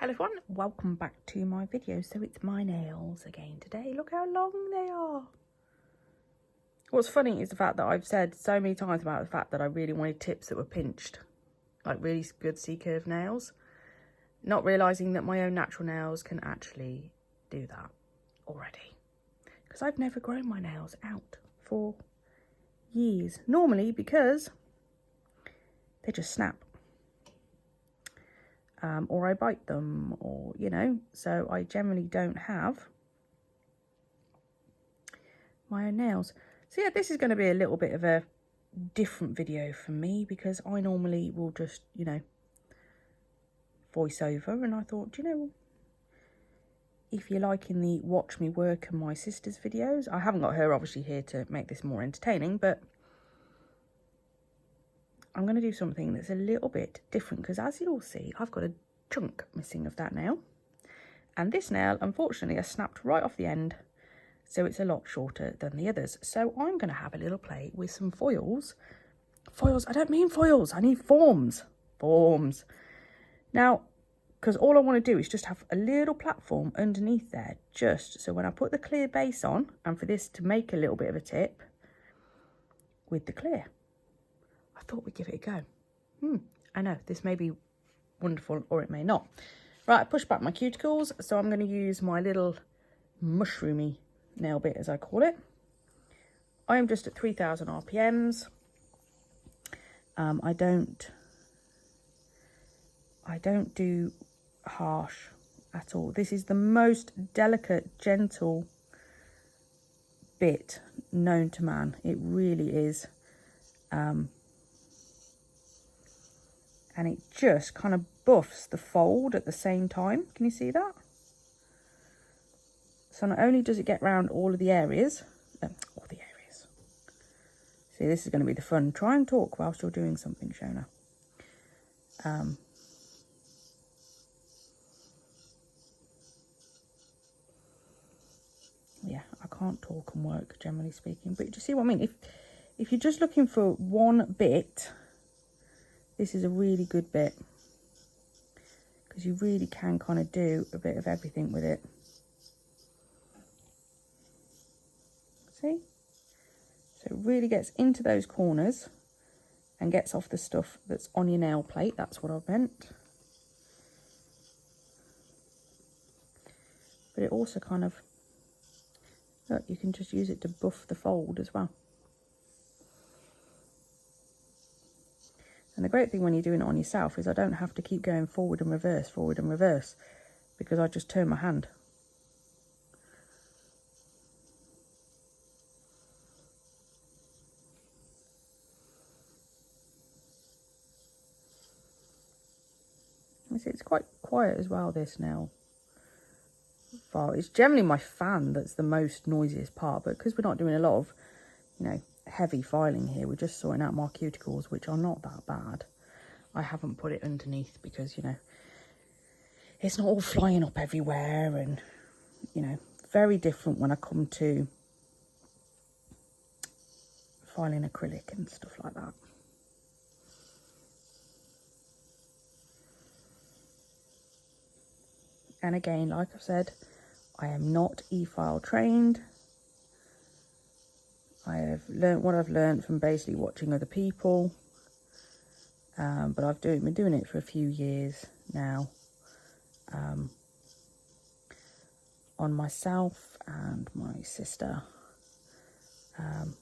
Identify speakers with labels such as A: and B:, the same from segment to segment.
A: Hello everyone, welcome back to my video. So it's my nails again today. Look how long they are. What's funny is the fact that I've said so many times about the fact that I really wanted tips that were pinched, like really good C-curve nails, not realising that my own natural nails can actually do that already, because I've never grown my nails out for years, normally because they just snap. Or I bite them, or, you know, so I generally don't have my own nails. So yeah, this is going to be a little bit of a different video for me, because I normally will just, you know, voice over, and I thought, you know, if you're liking the watch me work and my sister's videos, I haven't got her obviously here to make this more entertaining, but I'm going to do something that's a little bit different, because as you'll see, I've got a chunk missing of that nail, and this nail unfortunately has snapped right off the end, so it's a lot shorter than the others. So I'm going to have a little play with some foils. I don't mean foils, I need forms now, because all I want to do is just have a little platform underneath there, just so when I put the clear base on, and for this to make a little bit of a tip with the clear, I thought we'd give it a go. I know this may be wonderful or it may not. Right, I pushed back my cuticles, so I'm going to use my little mushroomy nail bit, as I call it. I am just at 3000 RPMs. I don't do harsh at all. This is the most delicate, gentle bit known to man. It really is. And it just kind of buffs the fold at the same time. Can you see that? So not only does it get round all the areas. See, this is going to be the fun. Try and talk whilst you're doing something, Shona. Yeah, I can't talk and work, generally speaking. But do you see what I mean? If you're just looking for one bit, this is a really good bit, because you really can kind of do a bit of everything with it. See? So it really gets into those corners and gets off the stuff that's on your nail plate. That's what I meant. But it also kind of, look, you can just use it to buff the fold as well. And the great thing when you're doing it on yourself is I don't have to keep going forward and reverse, because I just turn my hand. It's quite quiet as well, this nail file. It's generally my fan that's the most noisiest part, but because we're not doing a lot of, you know, heavy filing here, we're just sorting out my cuticles, which are not that bad. I haven't put it underneath because, you know, it's not all flying up everywhere, and, you know, very different when I come to filing acrylic and stuff like that. And again, like I've said, I am not e-file trained. I have learnt what I've learnt from basically watching other people, but I've been doing it for a few years now, on myself and my sister, and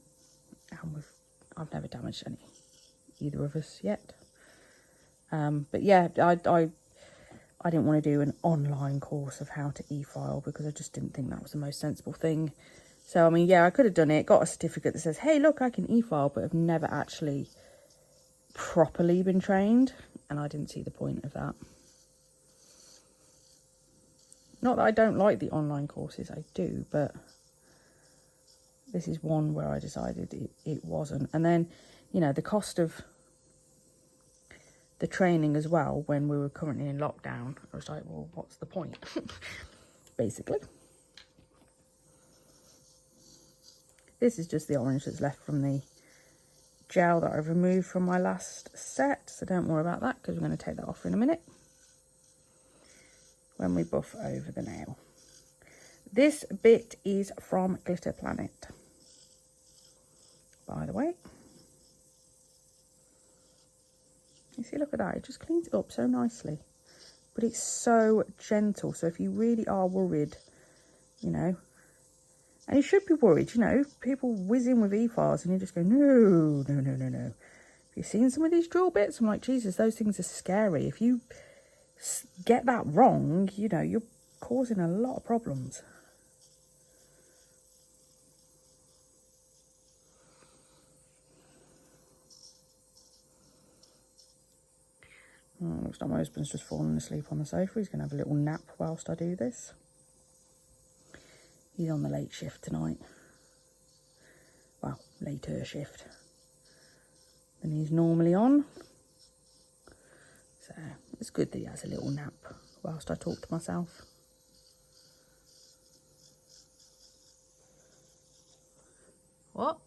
A: I've never damaged either of us yet. But yeah, I didn't want to do an online course of how to e-file, because I just didn't think that was the most sensible thing. So, I mean, yeah, I could have done it, got a certificate that says, hey, look, I can e-file, but I've never actually properly been trained, and I didn't see the point of that. Not that I don't like the online courses, I do, but this is one where I decided it wasn't. And then, you know, the cost of the training as well, when we were currently in lockdown, I was like, well, what's the point? Basically. This is just the orange that's left from the gel that I've removed from my last set, so don't worry about that, because we're going to take that off in a minute. when we buff over the nail. This bit is from Glitter Planet, by the way. You see, look at that, it just cleans it up so nicely. But it's so gentle, so if you really are worried, you know, and you should be worried, you know, people whiz in with e-files and you just go, no, no, no, no, no. If you've seen some of these drill bits, I'm like, Jesus, those things are scary. If you get that wrong, you know, you're causing a lot of problems. Oh, looks like my husband's just fallen asleep on the sofa. He's going to have a little nap whilst I do this. He's on the late shift tonight. Well, later shift than he's normally on. So it's good that he has a little nap whilst I talk to myself. What?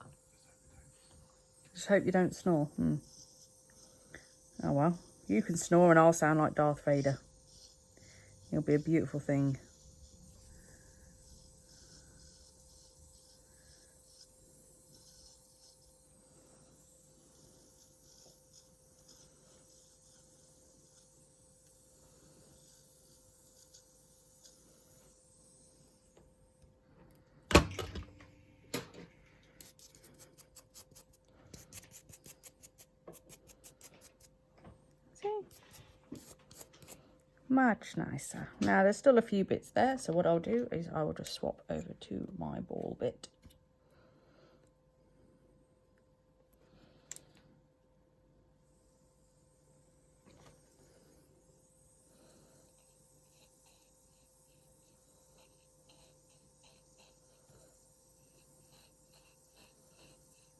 A: Just hope you don't snore. Oh well. You can snore and I'll sound like Darth Vader. It'll be a beautiful thing. Much nicer. Now there's still a few bits there, so what I'll do is I will just swap over to my ball bit.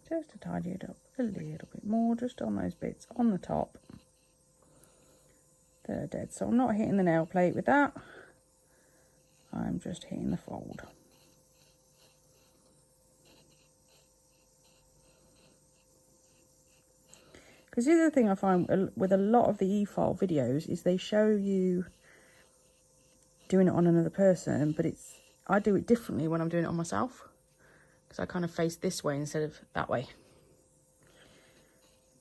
A: Just to tidy it up a little bit more, just on those bits on the top. They're dead, so I'm not hitting the nail plate with that. I'm just hitting the fold. Because the other thing I find with a lot of the e-file videos is they show you doing it on another person, but I do it differently when I'm doing it on myself. Because I kind of face this way instead of that way.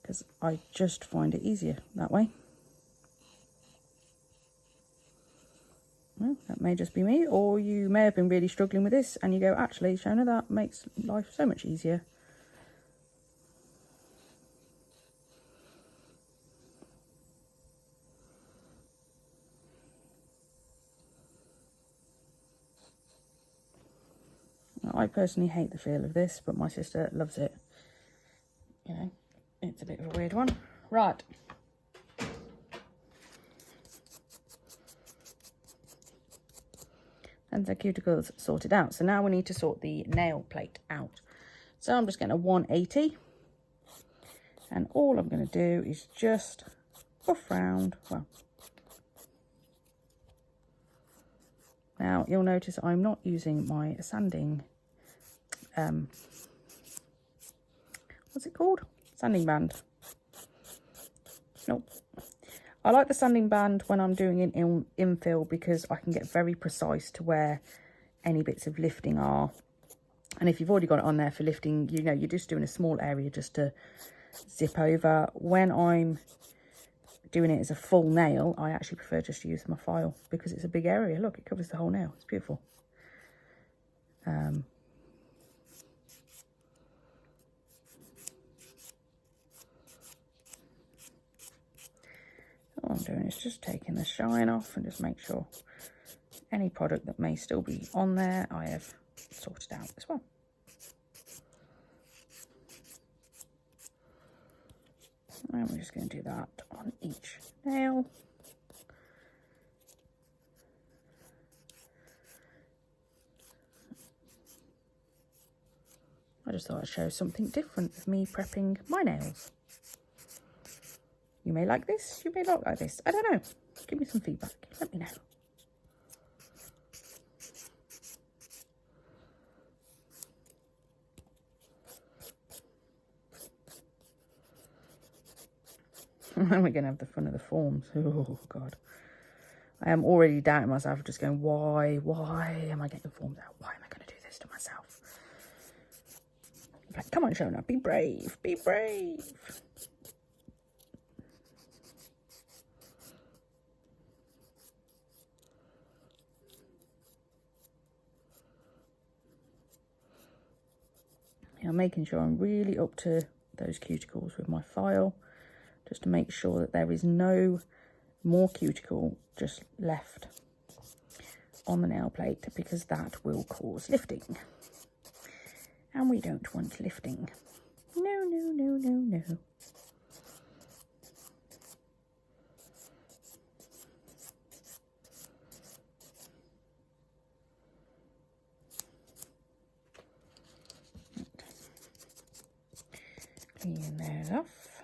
A: Because I just find it easier that way. Well, that may just be me, or you may have been really struggling with this and you go, actually, Shona, that makes life so much easier. I personally hate the feel of this, but my sister loves it. You know, it's a bit of a weird one. Right. And the cuticles sorted out. So now we need to sort the nail plate out. So I'm just getting a 180. And all I'm going to do is just buff round. Well, now you'll notice I'm not using my sanding, what's it called? Sanding band. Nope. I like the sanding band when I'm doing an infill because I can get very precise to where any bits of lifting are. And if you've already got it on there for lifting, you know, you're just doing a small area just to zip over. When I'm doing it as a full nail, I actually prefer just to use my file because it's a big area. Look, it covers the whole nail. It's beautiful. All I'm doing is just taking the shine off and just make sure any product that may still be on there I have sorted out as well. And we're just going to do that on each nail. I just thought I'd show something different of me prepping my nails. You may like this, you may not like this. I don't know. Give me some feedback. Let me know. And we're going to have the fun of the forms. Oh, God. I am already doubting myself, just going, why am I getting forms out? Why am I going to do this to myself? Like, come on, Shona, be brave, be brave. I'm making sure I'm really up to those cuticles with my file, just to make sure that there is no more cuticle just left on the nail plate, because that will cause lifting. And we don't want lifting. No, no, no, no, no. Clean those off.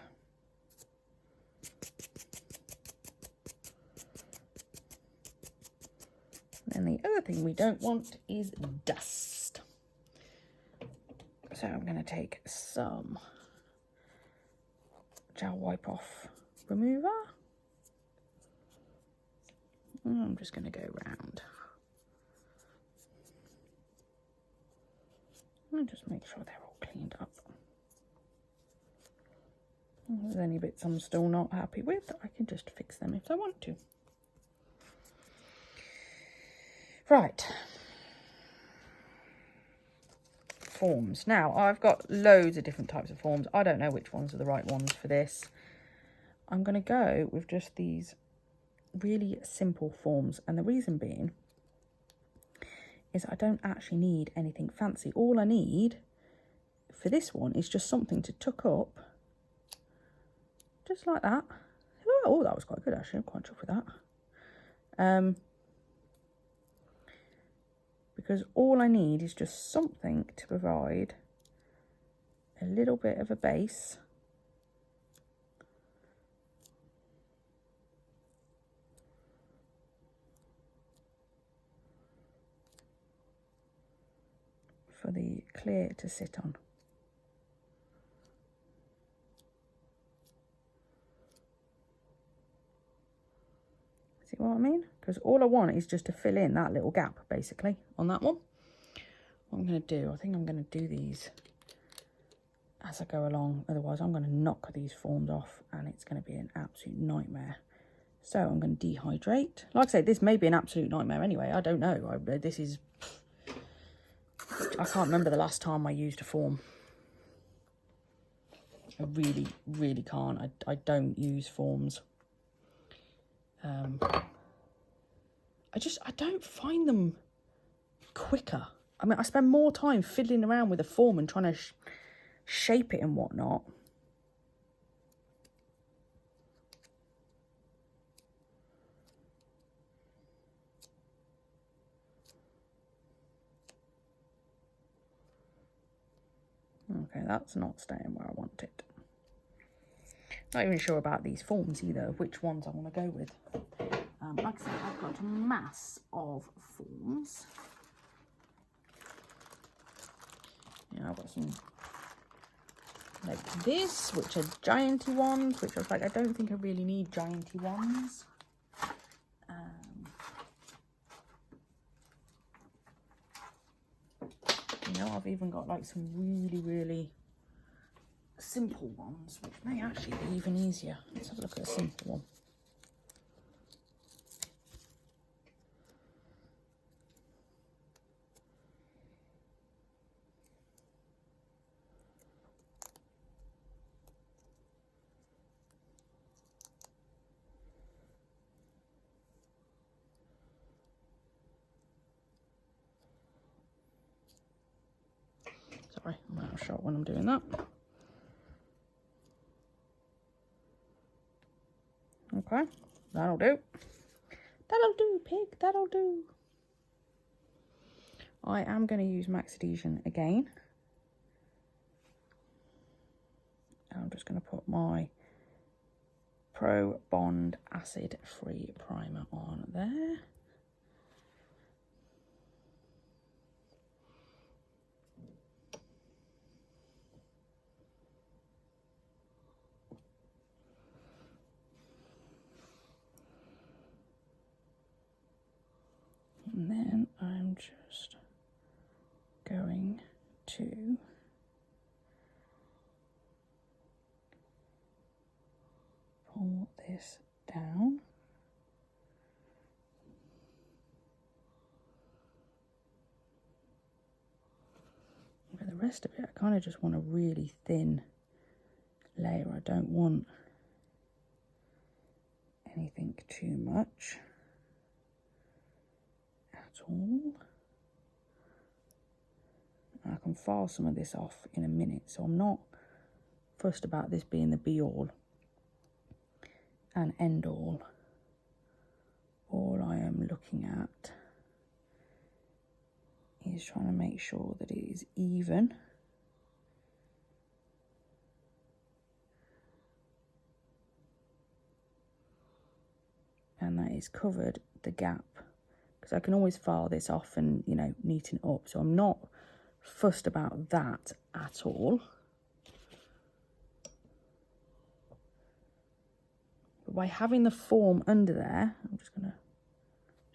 A: And the other thing we don't want is dust. So I'm going to take some gel wipe off remover. And I'm just going to go round. And just make sure they're all cleaned up. If there's any bits I'm still not happy with, I can just fix them if I want to. Right. Forms. Now, I've got loads of different types of forms. I don't know which ones are the right ones for this. I'm going to go with just these really simple forms. And the reason being is I don't actually need anything fancy. All I need for this one is just something to tuck up. Just like that. Oh, that was quite good actually. I'm quite chuffed with that. Because all I need is just something to provide a little bit of a base. For the clear to sit on. See what I mean? Because all I want is just to fill in that little gap, basically, on that one. What I'm going to do, I think I'm going to do these as I go along. Otherwise, I'm going to knock these forms off and it's going to be an absolute nightmare. So I'm going to dehydrate. Like I say, this may be an absolute nightmare anyway. I don't know. I can't remember the last time I used a form. I really, really can't. I don't use forms. I don't find them quicker. I mean, I spend more time fiddling around with a form and trying to shape it and whatnot. Okay, that's not staying where I want it. Not even sure about these forms either, which ones I want to go with. Like I said, I've got a mass of forms. Yeah, I've got some like this, which are gianty ones, which I was like, I don't think I really need gianty ones. You know, I've even got like some really, really simple ones, which may actually be even easier. Let's have a look at a simple one. Sorry, I'm out of shot when I'm doing that. Okay, that'll do. That'll do, pig, that'll do. I am going to use max adhesion again. I'm just going to put my Pro Bond acid free primer on there. just going to pull this down. For the rest of it, I kind of just want a really thin layer. I don't want anything too much at all. I can file some of this off in a minute, so I'm not fussed about this being the be all and end all. All I am looking at is trying to make sure that it is even. And that is covered the gap, because I can always file this off and, you know, neaten it up. So I'm not fussed about that at all. But by having the form under there, I'm just going to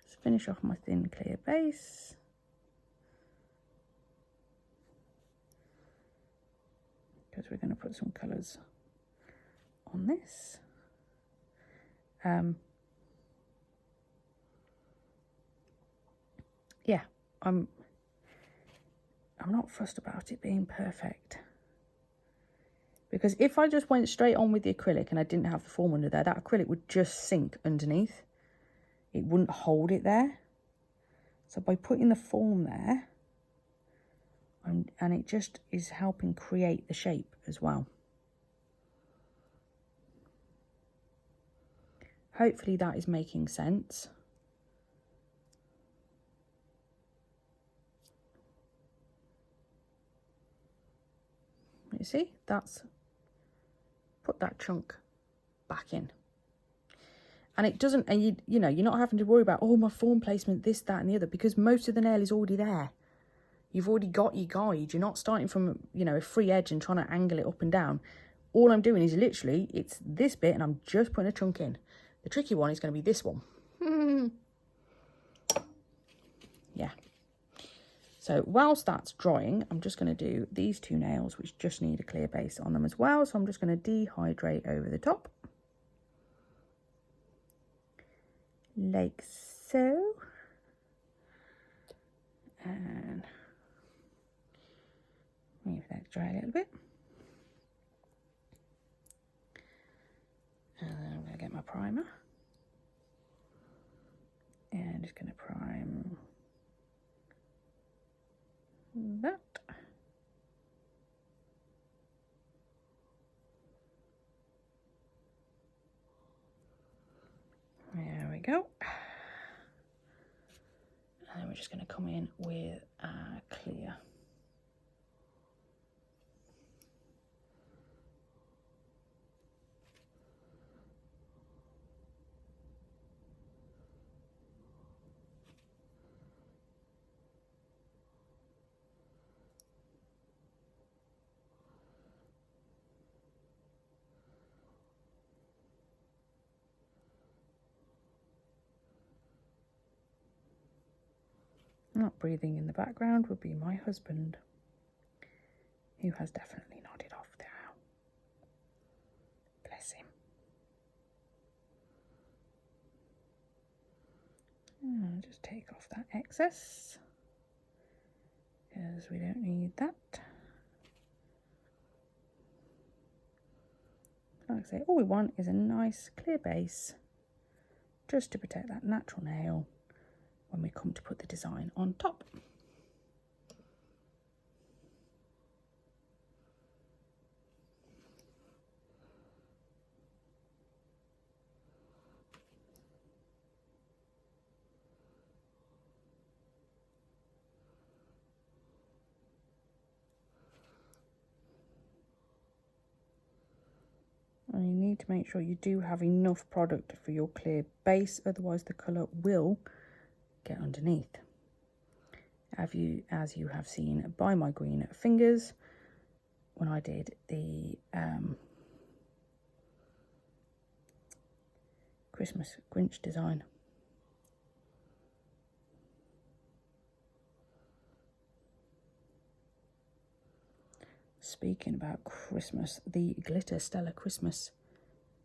A: just finish off my thin clear base. Because we're going to put some colours on this. Yeah, I'm not fussed about it being perfect. Because if I just went straight on with the acrylic and I didn't have the form under there, that acrylic would just sink underneath. It wouldn't hold it there. So by putting the form there, and it just is helping create the shape as well. Hopefully that is making sense. You see, that's put that chunk back in. And it doesn't, and you know, you're not having to worry about, oh, my form placement, this, that, and the other, because most of the nail is already there. You've already got your guide. You're not starting from, you know, a free edge and trying to angle it up and down. All I'm doing is literally, it's this bit, and I'm just putting a chunk in. The tricky one is going to be this one. Yeah. So whilst that's drying, I'm just going to do these two nails, which just need a clear base on them as well. So I'm just going to dehydrate over the top. Like so. And leave that dry a little bit. And then I'm going to get my primer. And just going to prime that. There we go. And then we're just going to come in with clear. Not breathing in the background would be my husband, who has definitely nodded off there. Bless him. And I'll just take off that excess, because we don't need that. Like I say, all we want is a nice clear base, just to protect that natural nail when we come to put the design on top. And you need to make sure you do have enough product for your clear base, otherwise the colour will get underneath. As you have seen by my green fingers when I did the Christmas Grinch design. Speaking about Christmas, the glitter Stella Christmas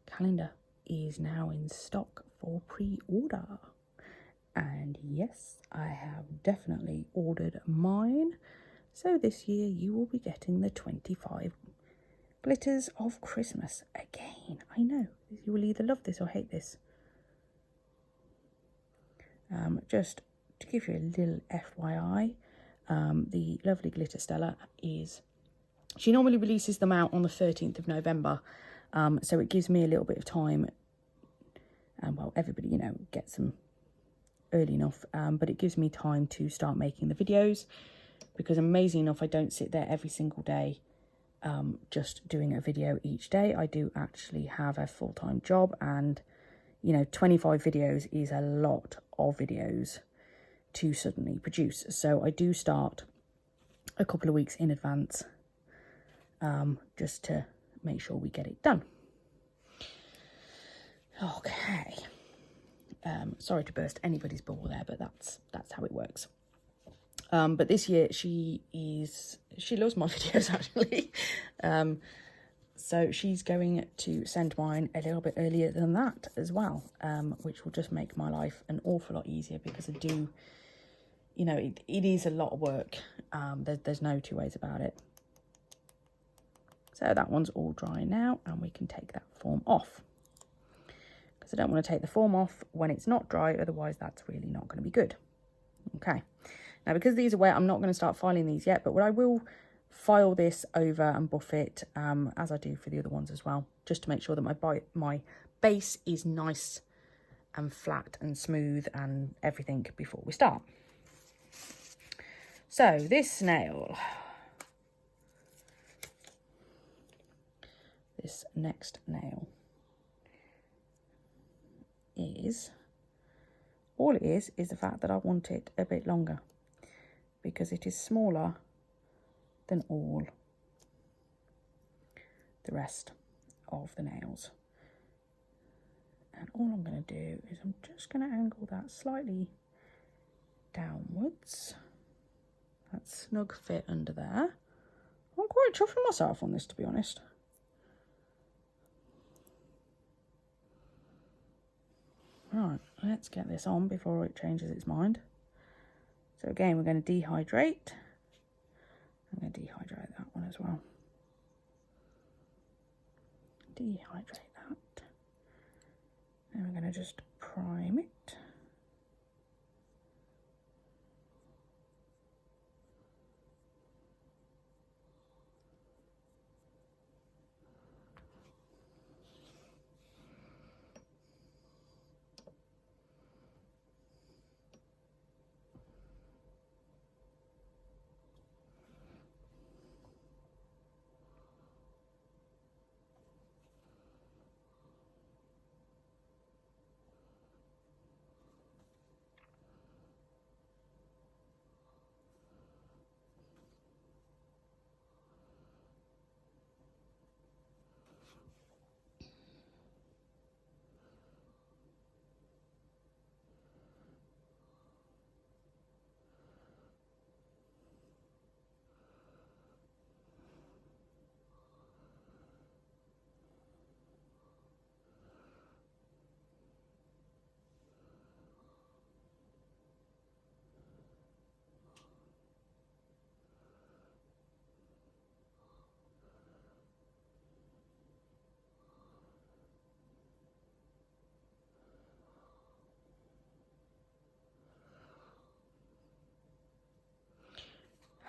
A: calendar is now in stock for pre-order. And yes, I have definitely ordered mine. So this year you will be getting the 25 glitters of Christmas. Again, I know, you will either love this or hate this. Just to give you a little FYI, the lovely glitter Stella she normally releases them out on the 13th of November. So it gives me a little bit of time. And well, everybody, you know, gets them early enough. But it gives me time to start making the videos. Because amazing enough, I don't sit there every single day just doing a video each day. I do actually have a full-time job, and you know, 25 videos is a lot of videos to suddenly produce. So I do start a couple of weeks in advance just to make sure we get it done. Okay. Sorry to burst anybody's bubble there, but that's how it works. But this year she loves my videos actually. So she's going to send mine a little bit earlier than that as well, which will just make my life an awful lot easier, because I do, you know, it is a lot of work. There's no two ways about it. So that one's all dry now, and we can take that form off. Because I don't want to take the form off when it's not dry, otherwise that's really not going to be good. Okay. Now, because these are wet, I'm not going to start filing these yet, but what I will file this over and buff it, as I do for the other ones as well, just to make sure that my base is nice and flat and smooth and everything before we start. So this nail, this next nail is, all it is the fact that I want it a bit longer, because it is smaller than all the rest of the nails. And all I'm going to do is I'm just going to angle that slightly downwards. That snug fit under there. I'm quite chuffing myself on this, to be honest. Right, let's get this on before it changes its mind. So again, we're going to dehydrate. I'm going to dehydrate that one as well. Dehydrate that. And we're going to just prime it.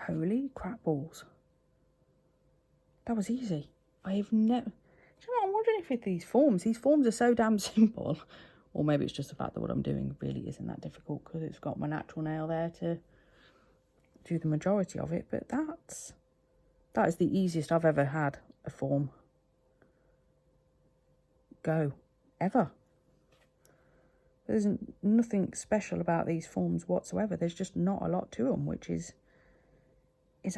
A: Holy crap balls. That was easy. I have never... You know what, I'm wondering if these forms are so damn simple. Or maybe it's just the fact that what I'm doing really isn't that difficult, because it's got my natural nail there to do the majority of it. But that is the easiest I've ever had a form go, ever. There's nothing special about these forms whatsoever. There's just not a lot to them, which is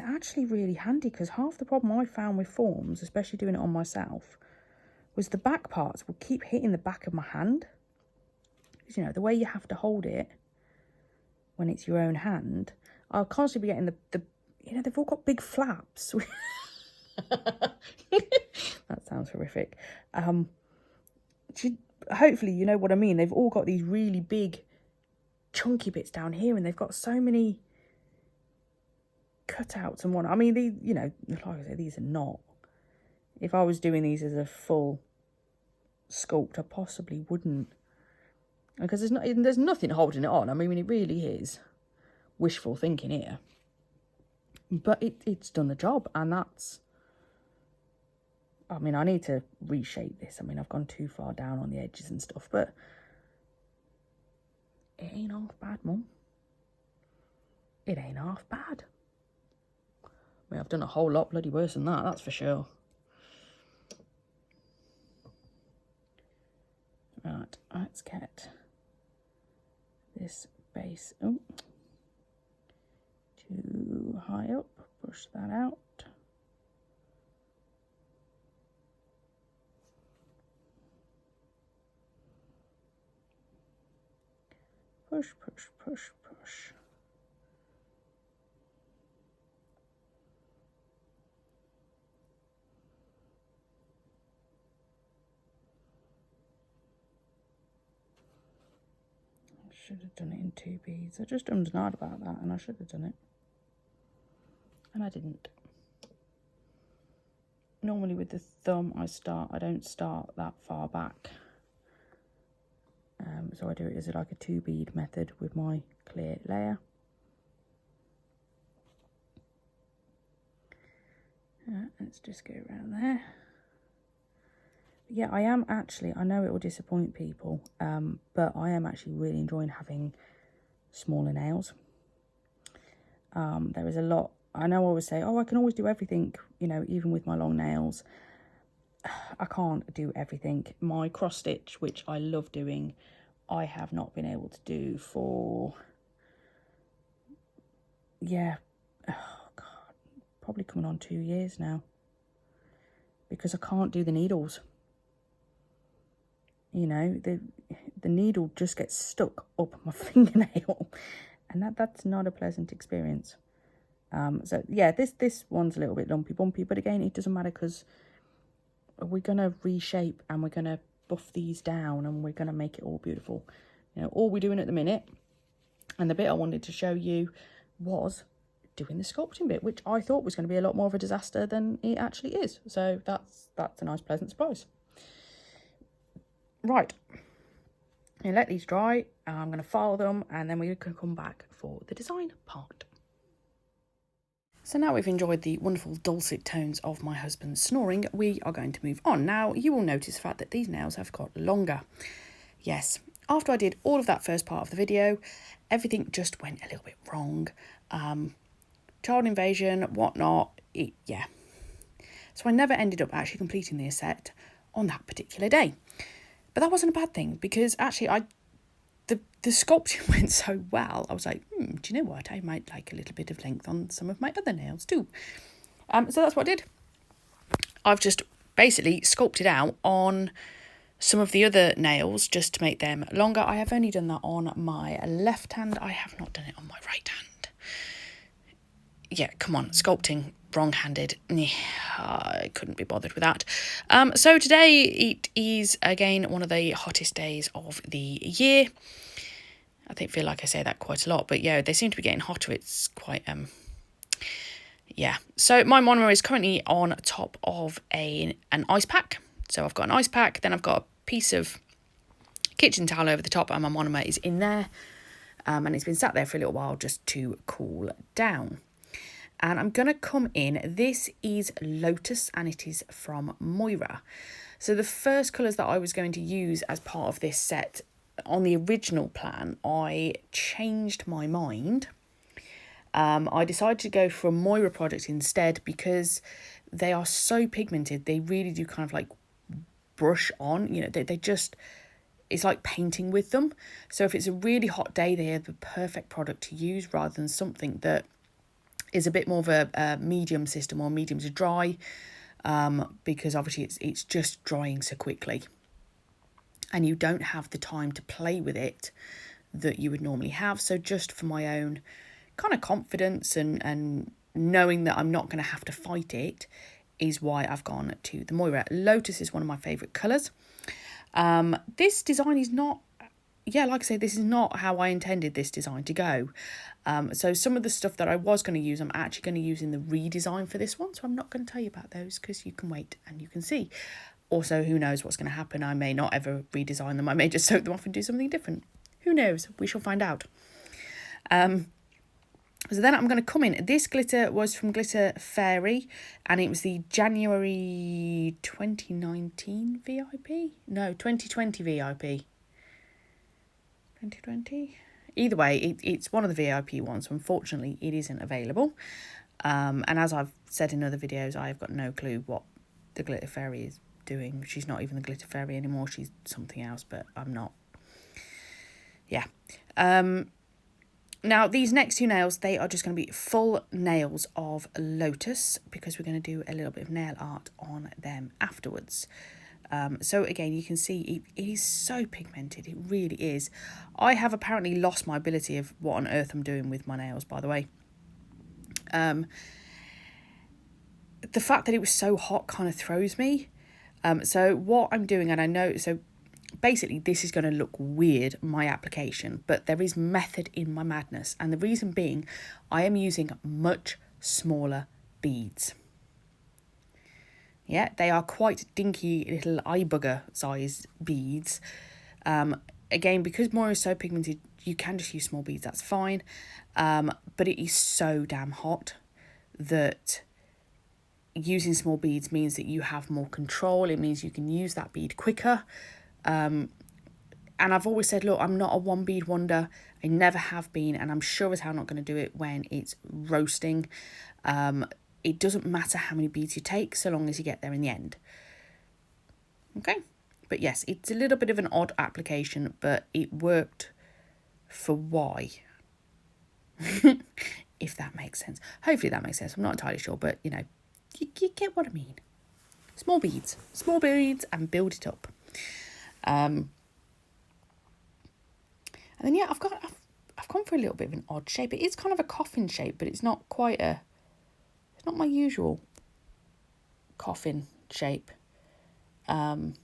A: actually really handy, because half the problem I found with forms, especially doing it on myself, was the back parts would keep hitting the back of my hand. Because, you know, the way you have to hold it when it's your own hand, I'll constantly be getting the you know, they've all got big flaps. That sounds horrific. Hopefully you know what I mean. They've all got these really big chunky bits down here, and they've got so many cutouts and whatnot. I mean, these, you know, like I say, these are not. If I was doing these as a full sculpt, I possibly wouldn't, because there's nothing holding it on. I mean, it really is wishful thinking here, but it's done the job, and that's. I mean, I need to reshape this. I mean, I've gone too far down on the edges and stuff, but it ain't half bad, Mum. It ain't half bad. I mean, I've done a whole lot bloody worse than that, that's for sure. Right, let's get this base, oh, too high up, push that out. Push, push, push, push. I should have done it in 2 beads. I just ummed and ahed about that, and I should have done it. And I didn't. Normally with the thumb I don't start that far back. So I do it as like a 2 bead method with my clear layer. Let's just go around there. Yeah, I am actually, I know it will disappoint people, but I am actually really enjoying having smaller nails. There is a lot, I know I always say, oh, I can always do everything, you know, even with my long nails. I can't do everything. My cross stitch, which I love doing, I have not been able to do for, yeah, oh God, probably coming on 2 years now, because I can't do the needles. You know, the needle just gets stuck up my fingernail, and that's not a pleasant experience. So yeah, this one's a little bit lumpy bumpy, but again, it doesn't matter, because we're gonna reshape and we're gonna buff these down and we're gonna make it all beautiful. You know, all we're doing at the minute, and the bit I wanted to show you was doing the sculpting bit, which I thought was going to be a lot more of a disaster than it actually is. So that's a nice pleasant surprise. Right, and let these dry. I'm going to file them, and then we can come back for the design part. So now we've enjoyed the wonderful dulcet tones of my husband's snoring, we are going to move on. Now, you will notice the fact that these nails have got longer. Yes, after I did all of that first part of the video, everything just went a little bit wrong. Child invasion, whatnot, yeah. So I never ended up actually completing the set on that particular day. But that wasn't a bad thing, because actually the sculpting went so well. I was like, do you know what? I might like a little bit of length on some of my other nails too. So that's what I did. I've just basically sculpted out on some of the other nails just to make them longer. I have only done that on my left hand. I have not done it on my right hand. Yeah, come on, sculpting wrong-handed. I couldn't be bothered with that. So today it is again one of the hottest days of the year. I feel like I say that quite a lot, but yeah, they seem to be getting hotter. It's quite yeah. So my monomer is currently on top of an ice pack. So I've got an ice pack, then I've got a piece of kitchen towel over the top, and my monomer is in there. And it's been sat there for a little while just to cool down. And I'm going to come in. This is Lotus, and it is from Moyra. So the first colours that I was going to use as part of this set, on the original plan, I changed my mind. I decided to go for a Moyra product instead, because they are so pigmented. They really do kind of like brush on, you know, they just, it's like painting with them. So if it's a really hot day, they are the perfect product to use, rather than something that is a bit more of a medium system, or medium to dry, because obviously it's just drying so quickly, and you don't have the time to play with it that you would normally have. So just for my own kind of confidence and knowing that I'm not going to have to fight it, is why I've gone to the Moyra. Lotus is one of my favourite colours. This design is not, like I say, this is not how I intended this design to go. So some of the stuff that I was going to use, I'm actually going to use in the redesign for this one. So I'm not going to tell you about those because you can wait and you can see. Also, who knows what's going to happen. I may not ever redesign them. I may just soak them off and do something different. Who knows? We shall find out. So then I'm going to come in. This glitter was from Glitter Fairy, and it was the January 2019 VIP? No, 2020 VIP. 2020? Either way, it's one of the VIP ones. So unfortunately, it isn't available. And as I've said in other videos, I've got no clue what the Glitter Fairy is doing. She's not even the Glitter Fairy anymore. She's something else, but I'm not. Yeah. Now, these next two nails, they are just going to be full nails of Lotus because we're going to do a little bit of nail art on them afterwards. So again, you can see it is so pigmented. It really is. I have apparently lost my ability of what on earth I'm doing with my nails, by the way. The fact that it was so hot kind of throws me. So what I'm doing, and I know, so basically this is going to look weird, my application, but there is method in my madness. And the reason being, I am using much smaller beads. Yeah, they are quite dinky little eye bugger sized beads. Again, because Moyra is so pigmented, you can just use small beads, that's fine. But it is so damn hot that using small beads means that you have more control. It means you can use that bead quicker. And I've always said, look, I'm not a one bead wonder. I never have been, and I'm sure as hell not going to do it when it's roasting. It doesn't matter how many beads you take, so long as you get there in the end. Okay, but yes, it's a little bit of an odd application, but it worked for why. If that makes sense. Hopefully that makes sense. I'm not entirely sure, but you know, you get what I mean. Small beads, and build it up. And then yeah, I've gone for a little bit of an odd shape. It is kind of a coffin shape, but it's not quite a. It's not my usual coffin shape. But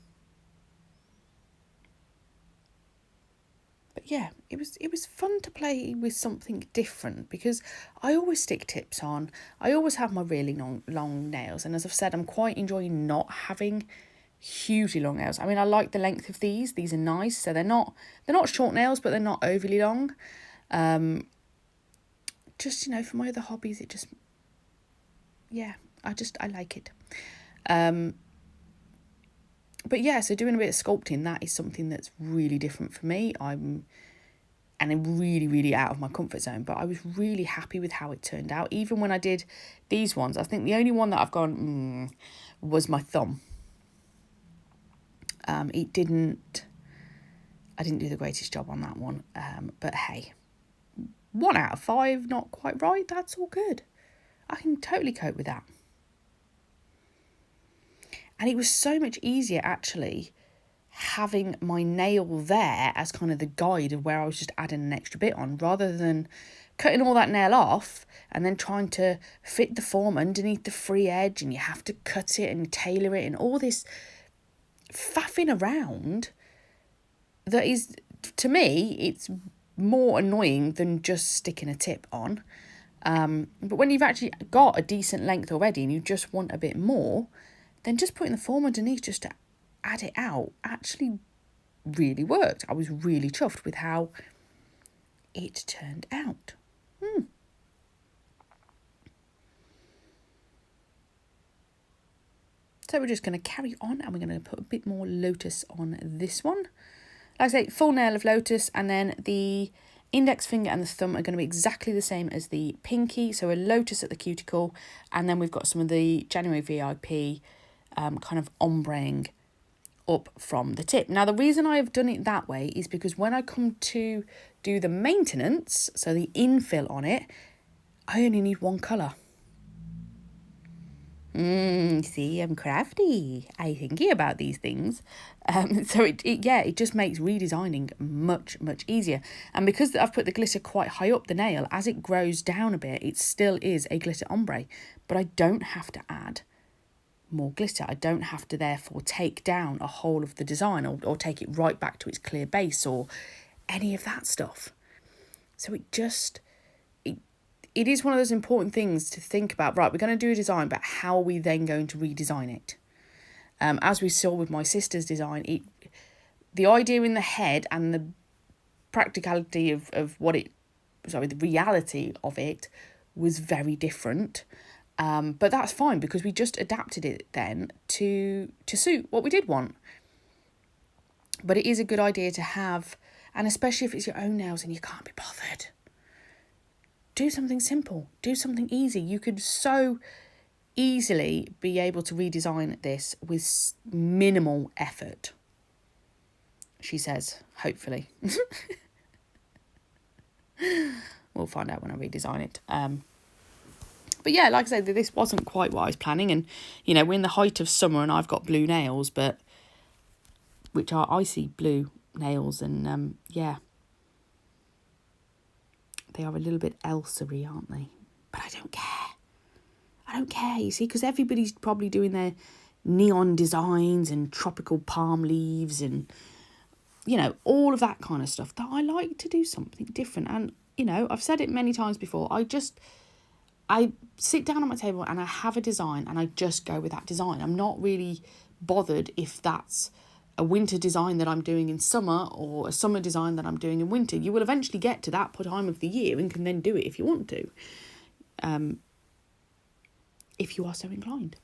A: yeah, it was fun to play with something different because I always stick tips on. I always have my really long nails, and as I've said, I'm quite enjoying not having hugely long nails. I mean, I like the length of these. These are nice, so they're not short nails, but they're not overly long. Just, you know, for my other hobbies, it just, yeah, I like it. But yeah, so doing a bit of sculpting, that is something that's really different for me. I'm really, really out of my comfort zone, but I was really happy with how it turned out. Even when I did these ones, I think the only one that I've gone, was my thumb. I didn't do the greatest job on that one, but hey, 1 out of 5, not quite right, that's all good. I can totally cope with that. And it was so much easier actually having my nail there as kind of the guide of where I was just adding an extra bit on, rather than cutting all that nail off and then trying to fit the form underneath the free edge, and you have to cut it and tailor it and all this faffing around that is, to me, it's more annoying than just sticking a tip on. But when you've actually got a decent length already and you just want a bit more, then just putting the form underneath just to add it out actually really worked. I was really chuffed with how it turned out. So we're just going to carry on, and we're going to put a bit more Lotus on this one. Like I say, full nail of Lotus, and then the index finger and the thumb are going to be exactly the same as the pinky. So a Lotus at the cuticle, and then we've got some of the January VIP kind of ombreing up from the tip. Now, the reason I've done it that way is because when I come to do the maintenance, so the infill on it, I only need one colour. See, I'm crafty. I'm thinking about these things. So it just makes redesigning much, much easier. And because I've put the glitter quite high up the nail, as it grows down a bit, it still is a glitter ombre. But I don't have to add more glitter. I don't have to therefore take down a whole of the design or take it right back to its clear base or any of that stuff. So it is one of those important things to think about. Right, we're going to do a design, but how are we then going to redesign it? As we saw with my sister's design, the idea in the head and the practicality of the reality of it was very different. But that's fine because we just adapted it then to suit what we did want. But it is a good idea to have, and especially if it's your own nails and you can't be bothered, do something simple, do something easy. You could so easily be able to redesign this with minimal effort, she says, hopefully. We'll find out when I redesign it. But yeah, like I said, this wasn't quite what I was planning. And, you know, we're in the height of summer and I've got blue nails, which are icy blue nails. And yeah, they are a little bit Elsa-y, aren't they? But I don't care. I don't care, you see, because everybody's probably doing their neon designs and tropical palm leaves and, you know, all of that kind of stuff. That I like to do something different. And, you know, I've said it many times before. I sit down at my table and I have a design and I just go with that design. I'm not really bothered if that's a winter design that I'm doing in summer or a summer design that I'm doing in winter. You will eventually get to that time of the year and can then do it if you want to. If you are so inclined.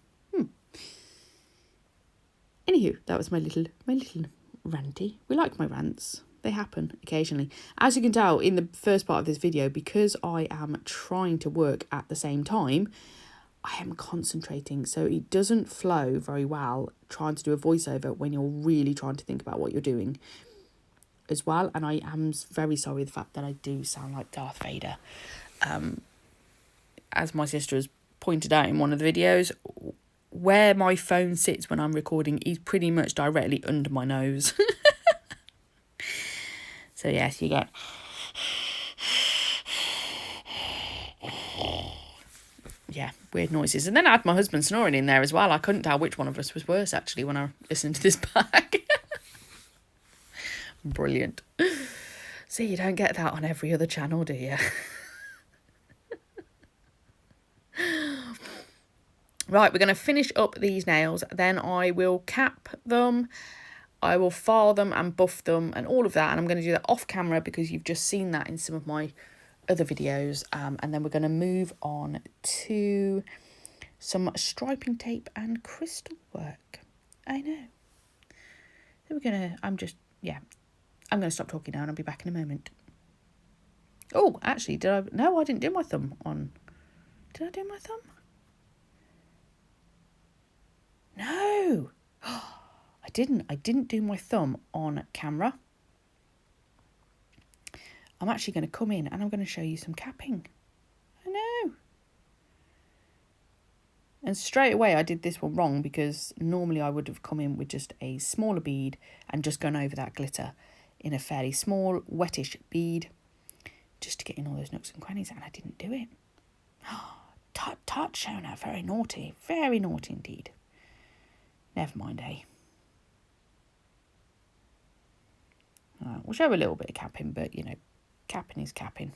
A: Anywho, that was my little ranty. We like my rants. They happen occasionally. As you can tell in the first part of this video, because I am trying to work at the same time, I am concentrating. So it doesn't flow very well trying to do a voiceover when you're really trying to think about what you're doing as well. And I am very sorry the fact that I do sound like Darth Vader. As my sister has pointed out in one of the videos, where my phone sits when I'm recording is pretty much directly under my nose. So yes, you get weird noises. And then I had my husband snoring in there as well. I couldn't tell which one of us was worse actually when I listened to this back. Brilliant. See, you don't get that on every other channel, do you? Right, we're going to finish up these nails. Then I will cap them. I will file them and buff them and all of that. And I'm going to do that off camera because you've just seen that in some of my other videos. And then we're going to move on to some striping tape and crystal work. I know. Then I'm going to stop talking now and I'll be back in a moment. Oh, actually, no, I didn't do my thumb on. Did I do my thumb? No. I didn't do my thumb on camera. I'm actually going to come in and I'm going to show you some capping. I know. And straight away I did this one wrong because normally I would have come in with just a smaller bead and just gone over that glitter in a fairly small, wettish bead just to get in all those nooks and crannies, and I didn't do it. Tut, Shona, very naughty indeed. Never mind, eh? We'll show a little bit of capping, but, you know, capping is capping.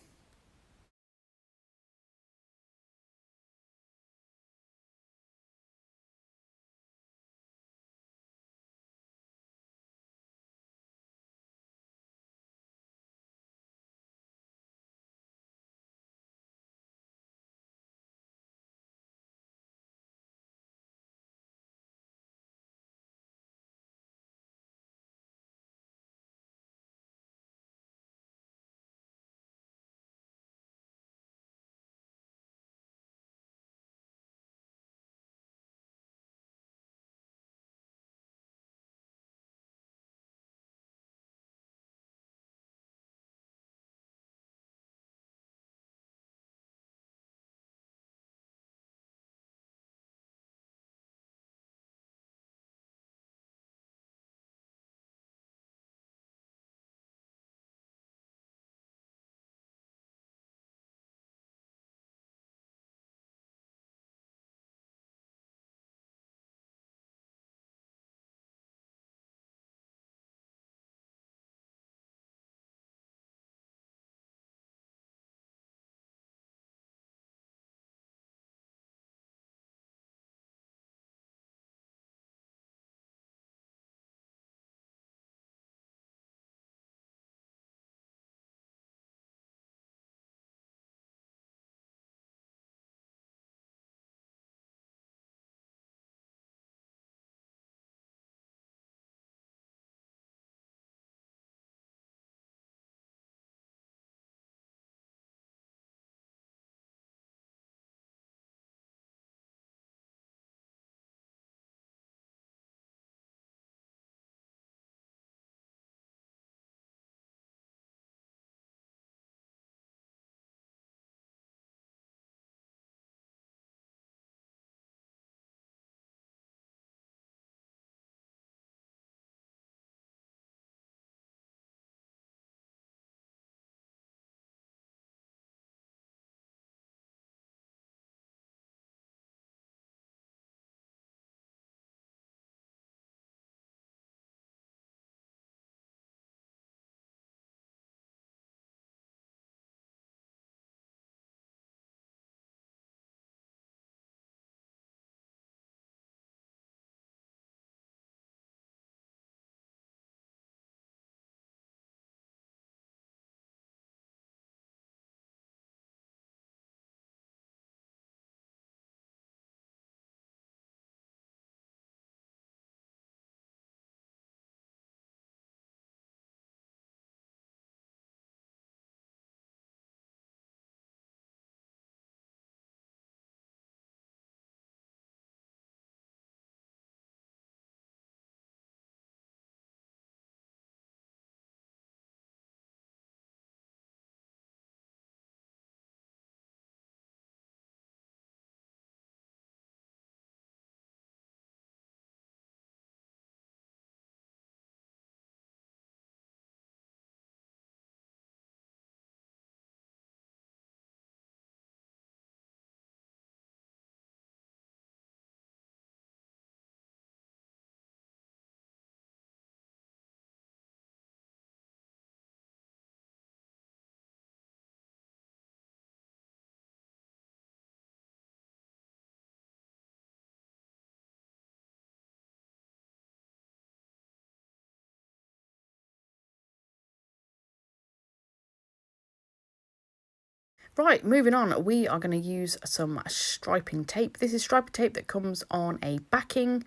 A: Right, moving on, we are going to use some striping tape. This is striping tape that comes on a backing,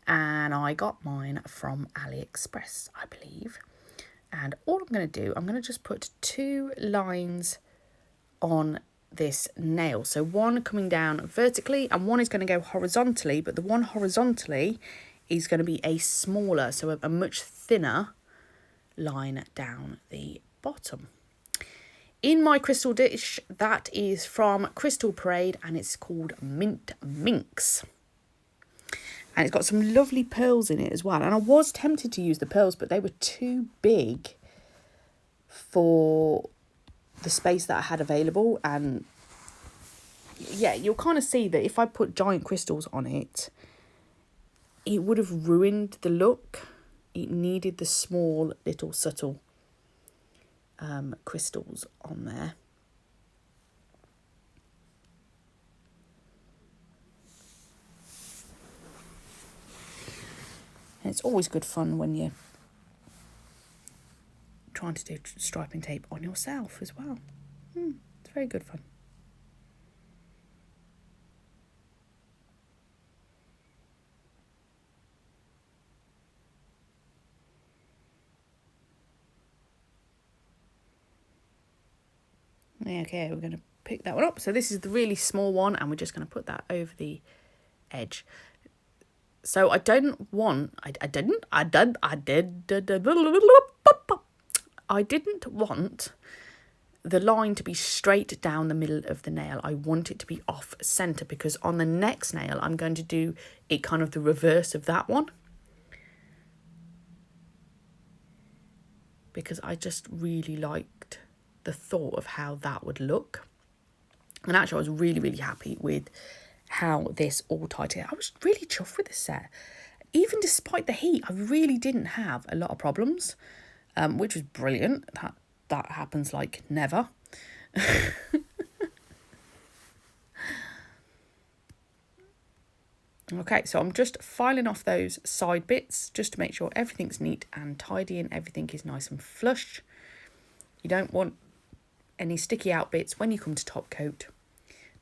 A: and I got mine from AliExpress, I believe. And all I'm going to do, I'm going to just put 2 lines on this nail. So one coming down vertically and one is going to go horizontally, but the one horizontally is going to be a smaller, so a much thinner line down the bottom. In my crystal dish, that is from Crystal Parade, and it's called Mint Minx. And it's got some lovely pearls in it as well. And I was tempted to use the pearls, but they were too big for the space that I had available. And yeah, you'll kind of see that if I put giant crystals on it, it would have ruined the look. It needed the small, little, subtle crystals on there. And it's always good fun when you're trying to do striping tape on yourself as well. It's very good fun. Okay, we're going to pick that one up. So this is the really small one, and we're just going to put that over the edge. So I didn't want the line to be straight down the middle of the nail. I want it to be off center, because on the next nail I'm going to do it kind of the reverse of that one, because I just really liked the thought of how that would look. And actually I was really happy with how this all tied together. I was really chuffed with this set. Even despite the heat, I really didn't have a lot of problems, which was brilliant. That happens like never. Okay, so I'm just filing off those side bits just to make sure everything's neat and tidy and everything is nice and flush. You don't want any sticky out bits when you come to top coat,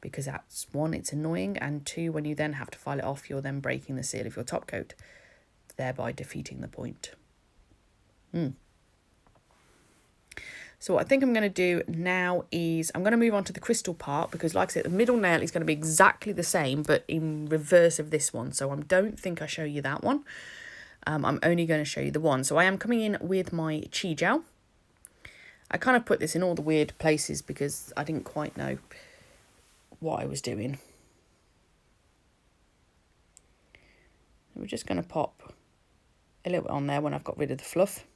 A: because that's, 1, it's annoying, and 2, when you then have to file it off, you're then breaking the seal of your top coat, thereby defeating the point. So what I think I'm going to do now is I'm going to move on to the crystal part, because like I said, the middle nail is going to be exactly the same but in reverse of this one. So I don't think I show you that one. I'm only going to show you the one. So I am coming in with my chi gel. I kind of put this in all the weird places because I didn't quite know what I was doing. We're just going to pop a little bit on there when I've got rid of the fluff.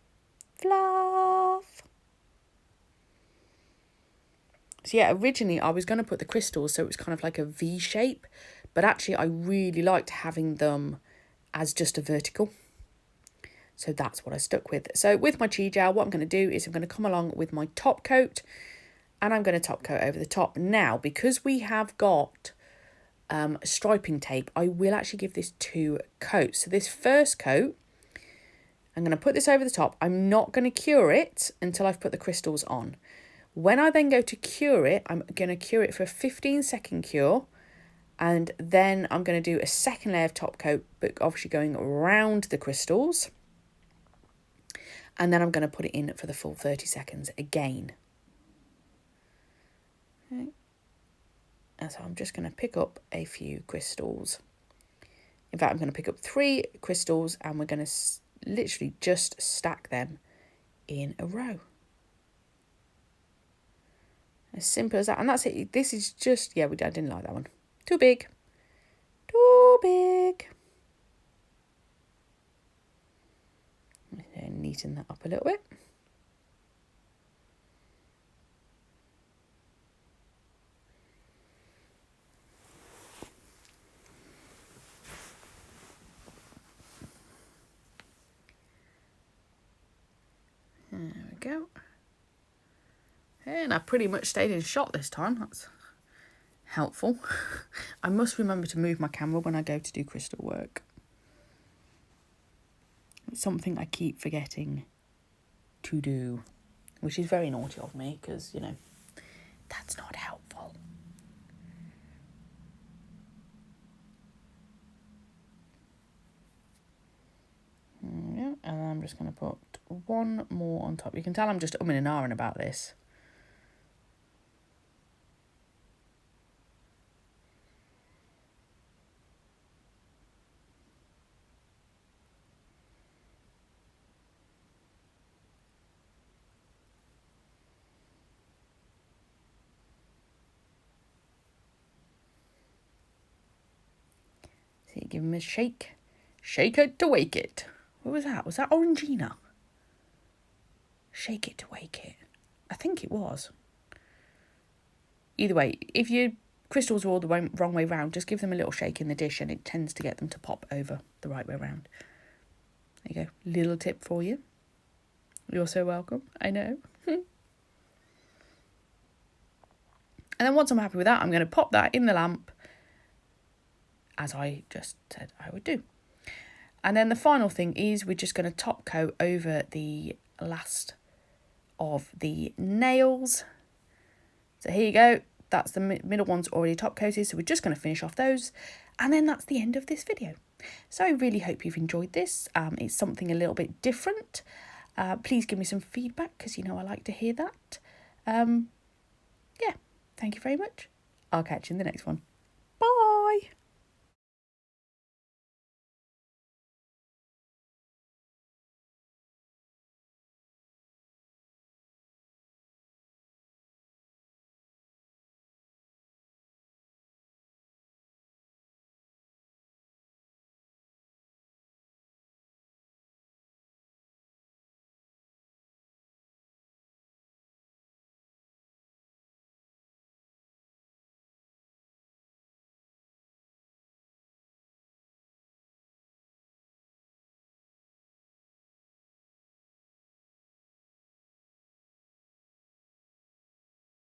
A: Fluff! So yeah, originally I was going to put the crystals so it was kind of like a V shape, but actually I really liked having them as just a vertical. So that's what I stuck with. So with my chi gel, what I'm going to do is I'm going to come along with my top coat, and I'm going to top coat over the top. Now, because we have got striping tape, I will actually give this 2 coats. So this first coat, I'm going to put this over the top. I'm not going to cure it until I've put the crystals on. When I then go to cure it, I'm going to cure it for a 15-second cure, and then I'm going to do a second layer of top coat, but obviously going around the crystals. And then I'm going to put it in for the full 30 seconds again. Okay. And so I'm just going to pick up a few crystals. In fact, I'm going to pick up 3 crystals, and we're going to literally just stack them in a row. As simple as that. And that's it. This is just, yeah, I didn't like that one. Too big. Too big. And neaten that up a little bit. There we go. And I pretty much stayed in shot this time. That's helpful. I must remember to move my camera when I go to do crystal work. It's something I keep forgetting to do, which is very naughty of me, because, you know, that's not helpful. I'm just going to put one more on top. You can tell I'm just umming and ahhing about this. See, give him a shake. Shake it to wake it. What was that? Was that Orangina? Shake it to wake it. I think it was. Either way, if your crystals are all the wrong way round, just give them a little shake in the dish and it tends to get them to pop over the right way round. There you go. Little tip for you. You're so welcome. I know. And then once I'm happy with that, I'm going to pop that in the lamp, as I just said I would do. And then the final thing is we're just going to top coat over the last of the nails. So here you go. That's the middle one's already top coated. So we're just going to finish off those. And then that's the end of this video. So I really hope you've enjoyed this. It's something a little bit different. Please give me some feedback because, you know, I like to hear that. Yeah, thank you very much. I'll catch you in the next one.